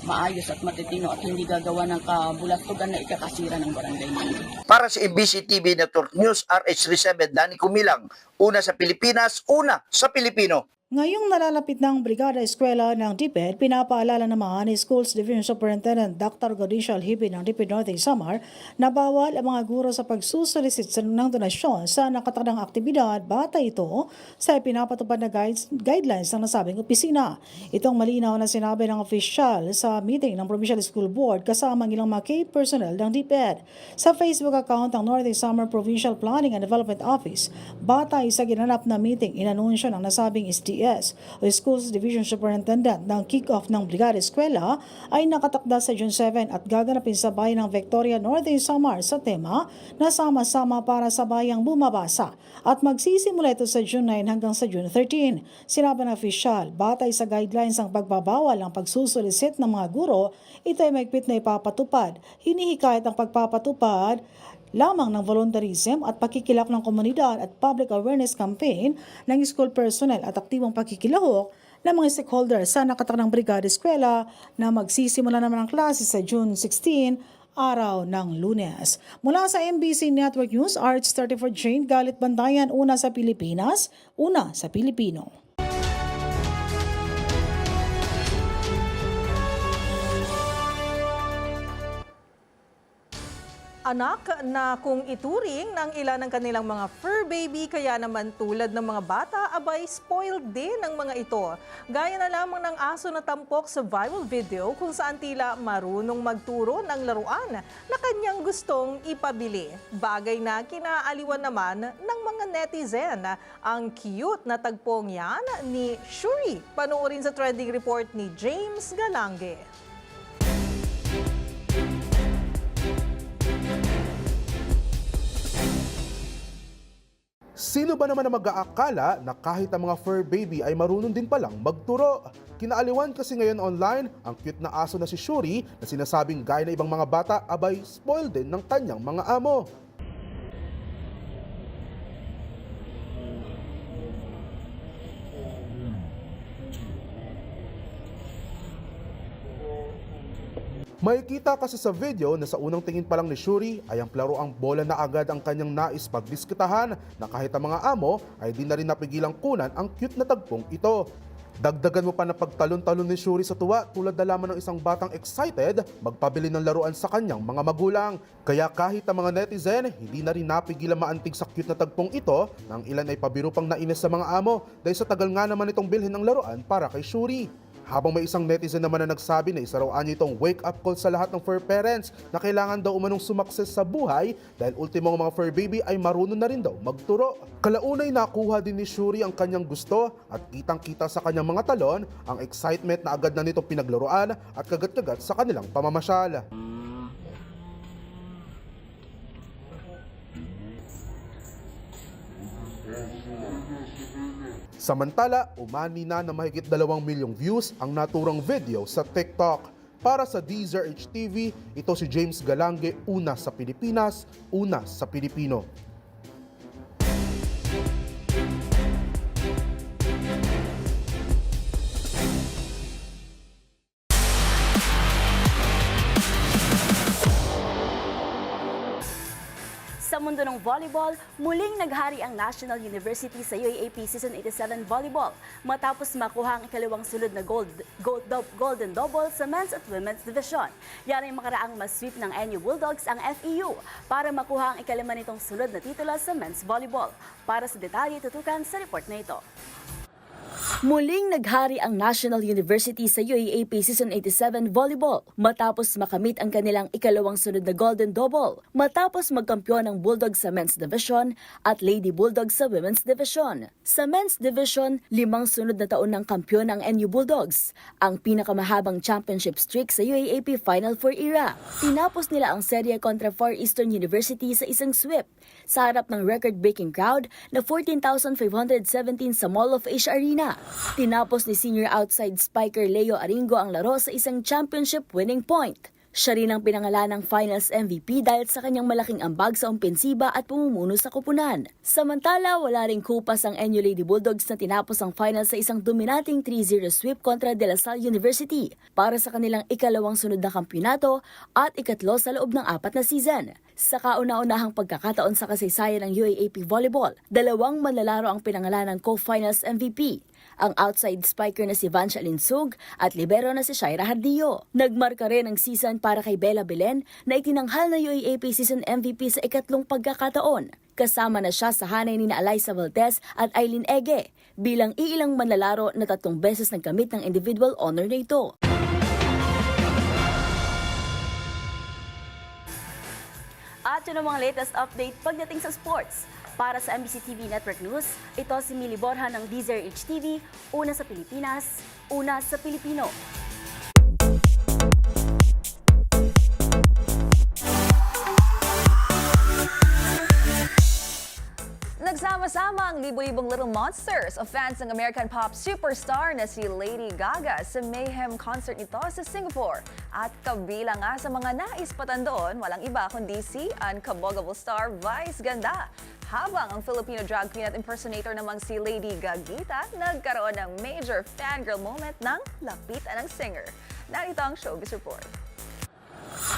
maayos at matitino at hindi gagawa ng kabulatugan na ikakasira ng barangay ninyo. Para sa MBC TV Network News, RH37, Danny Kumilang, una sa Pilipinas, una sa Pilipino. Ngayong nalalapit ng Brigada Eskwela ng DepEd, pinapaalala naman ni Schools Division Superintendent Dr. Godicia Alhibi ng DepEd Northern Samar na bawal ang mga guro sa pagsusolicit ng donasyon sa nakatakdang aktibidad batay ito sa pinapatupad na guidelines ng nasabing opisina. Itong malinaw na sinabi ng opisyal sa meeting ng Provincial School Board kasama ng ilang mga key personnel ng DepEd. Sa Facebook account ng Northern Samar Provincial Planning and Development Office, batay sa ginanap na meeting, inanunsyo ng nasabing SDA SDCS o Schools Division Superintendent ng kick-off ng Brigada Eskwela ay nakatakda sa June 7 at gaganapin sa bayan ng Victoria, Northern Samar sa tema na sama-sama para sa bayang bumabasa at magsisimula ito sa June 9 hanggang sa June 13. Sinabi ng opisyal, batay sa guidelines ang pagbabawal ng pagsusulisit ng mga guro, ito ay mahigpit na ipapatupad. Hinihikayat ang pagpapatupad lamang ng volunteerism at pakikilahok ng komunidad at public awareness campaign ng school personnel at aktibong pakikilahok ng mga stakeholders sa nakatakdang Brigada Eskwela na magsisimula naman ang klase sa June 16, araw ng Lunes. Mula sa MBC Network News, RH34 Jane Galit Bandayan, una sa Pilipinas, una sa Pilipino. Anak na kung ituring ng ilan ng kanilang mga fur baby, kaya naman tulad ng mga bata, abay spoiled din ng mga ito. Gaya na lamang ng aso na tampok sa viral video kung saan tila marunong magturo ng laruan na kanyang gustong ipabili. Bagay na kinaaliwan naman ng mga netizen. Ang cute na tagpong yan ni Shuri. Panoorin sa trending report ni James Galange. Sino ba naman ang mag-aakala na kahit ang mga fur baby ay marunong din palang magturo? Kinaaliwan kasi ngayon online ang cute na aso na si Shuri na sinasabing gaya na ibang mga bata abay spoiled din ng kanyang mga amo. Makikita kasi sa video na sa unang tingin pa lang ni Shuri ay ang laruang bola na agad ang kanyang nais pagdiskitahan na kahit ang mga amo ay di na rin napigilang kunan ang cute na tagpong ito. Dagdagan mo pa na pagtalon-talon ni Shuri sa tuwa tulad na lamang ng isang batang excited magpabili ng laruan sa kanyang mga magulang. Kaya kahit ang mga netizen hindi na rin napigilan maantig sa cute na tagpong ito nang ilan ay pabiro pang nainis sa mga amo dahil sa tagal nga naman itong bilhin ng laruan para kay Shuri. Habang may isang netizen naman na nagsabi na isa raw niya itong wake-up call sa lahat ng fur parents na kailangan daw umanong sumakses sa buhay dahil ultimong mga fur baby ay marunong na rin daw magturo. Kalaunay nakuha din ni Shuri ang kanyang gusto at kitang-kita sa kanyang mga talon ang excitement na agad na nitong pinaglaruan at kagat-kagat sa kanilang pamamasyal. Samantala, umani na mahigit 2 milyong views ang naturang video sa TikTok. Para sa DZRH TV, ito si James Galange, una sa Pilipinas, una sa Pilipino. Sa mundo ng volleyball, muling naghari ang National University sa UAAP Season 87 Volleyball matapos makuha ang ikalawang sunod na golden double sa men's at women's division. Yan ay makaraang masweep ng NU Bulldogs ang FEU para makuha ang ikalima nitong sunod na titulo sa men's volleyball. Para sa detalye, tutukan sa report na ito. Muling naghari ang National University sa UAAP Season 87 Volleyball matapos makamit ang kanilang ikalawang sunod na Golden Double matapos magkampiyon ng Bulldogs sa Men's Division at Lady Bulldogs sa Women's Division. Sa Men's Division, 5 sunod na taon ng kampiyon ang NU Bulldogs, ang pinakamahabang championship streak sa UAAP Final Four era. Tinapos nila ang serye kontra Far Eastern University sa isang sweep sa harap ng record-breaking crowd na 14,517 sa Mall of Asia Arena. Tinapos ni senior outside spiker Leo Aringo ang laro sa isang championship winning point. Siya rin ang pinangalanang Finals MVP dahil sa kanyang malaking ambag sa ompensiba at pumumuno sa koponan. Samantala, wala ring kupas ang NU Lady Bulldogs na tinapos ang finals sa isang dominating 3-0 sweep kontra De La Salle University para sa kanilang ikalawang sunod na kampyonato at ikatlo sa loob ng 4 na season. Sa kauna-unahang pagkakataon sa kasaysayan ng UAAP Volleyball, 2 manlalaro ang pinangalanang co-finals MVP. Ang outside spiker na si Vancia Linsug at libero na si Shaira Hardillo. Nagmarka rin ang season para kay Bella Belen na itinanghal na UAAP Season MVP sa ikatlong pagkakataon. Kasama na siya sa hanay ni Alyssa Valdez at Aileen Ege bilang iilang manlalaro na 3 beses nagkamit ng individual honor na ito. At yun ang mga latest update pagdating sa sports. Para sa MBC TV Network News, ito si Mili Borja ng DZRH TV, una sa Pilipinas, una sa Pilipino. Nagsama-sama ang libo-libong Little Monsters o fans ng American pop superstar na si Lady Gaga sa Mayhem concert nito sa Singapore. At kabilang nga sa mga naispatan doon, walang iba kundi si unkabogable star Vice Ganda. Habang ang Filipino drag queen at impersonator namang si Lady Gagita nagkaroon ng major fangirl moment ng lapitan ng singer. Narito ang Showbiz Report.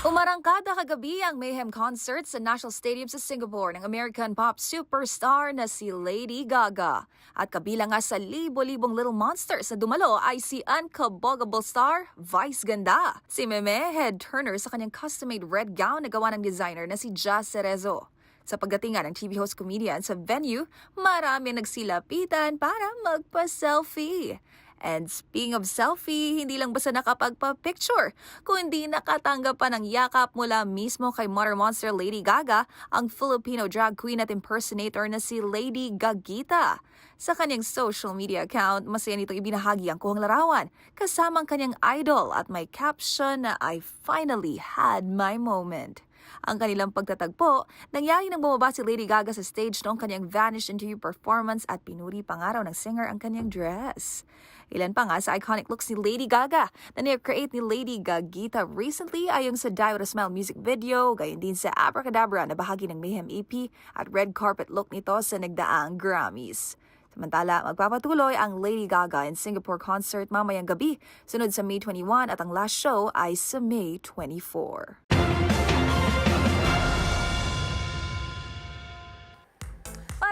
Umarangkada kagabi ang Mayhem concert sa National Stadium sa Singapore ng American pop superstar na si Lady Gaga. At kabilang nga sa libo-libong Little Monsters na dumalo ay si unkabogable star Vice Ganda. Si Meme head turner sa kanyang custom-made red gown na gawa ng designer na si Jazz Cerezo. Sa pagdatingan ng TV host comedian sa venue, marami nagsilapitan para magpa-selfie. And speaking of selfie, hindi lang basta nakapagpa-picture, kundi nakatanggap pa ng yakap mula mismo kay Mother Monster Lady Gaga, ang Filipino drag queen at impersonator na si Lady Gagita. Sa kanyang social media account, masaya nitong ibinahagi ang kuhang larawan, kasama ang kanyang idol at may caption na I finally had my moment. Ang kanilang pagtatagpo, nangyari nang bumaba si Lady Gaga sa stage noong kanyang vanished interview performance at pinuri pangaraw ng singer ang kanyang dress. Ilan pa nga sa iconic looks ni Lady Gaga na ni-create ni Lady Gagita recently ay yung sa Die With A Smile music video, gayon din sa Abracadabra na bahagi ng Mayhem EP at red carpet look nito sa nagdaang Grammys. Samantala, magpapatuloy ang Lady Gaga in Singapore concert mamayang gabi, sunod sa May 21 at ang last show ay sa May 24.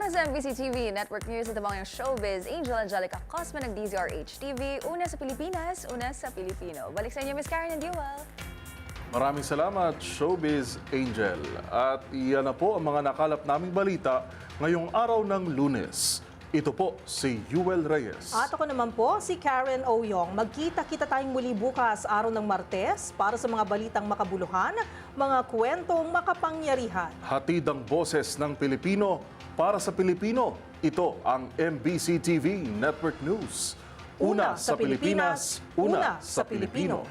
Para sa MBC TV Network News at abang yung showbiz, Angelica Cosme ng DZRH TV, una sa Pilipinas, una sa Pilipino. Balik sa inyo, Miss Karen and Duel. Maraming salamat, Showbiz Angel. At iyan na po ang mga nakalap naming balita ngayong araw ng Lunes. Ito po si Yuel Reyes. At ako naman po si Karen Oyong. Magkita-kita tayong muli bukas, araw ng Martes, para sa mga balitang makabuluhan, mga kwentong makapangyarihan. Hatid ang boses ng Pilipino para sa Pilipino. Ito ang MBC TV Network News. Una sa Pilipinas, una sa Pilipino.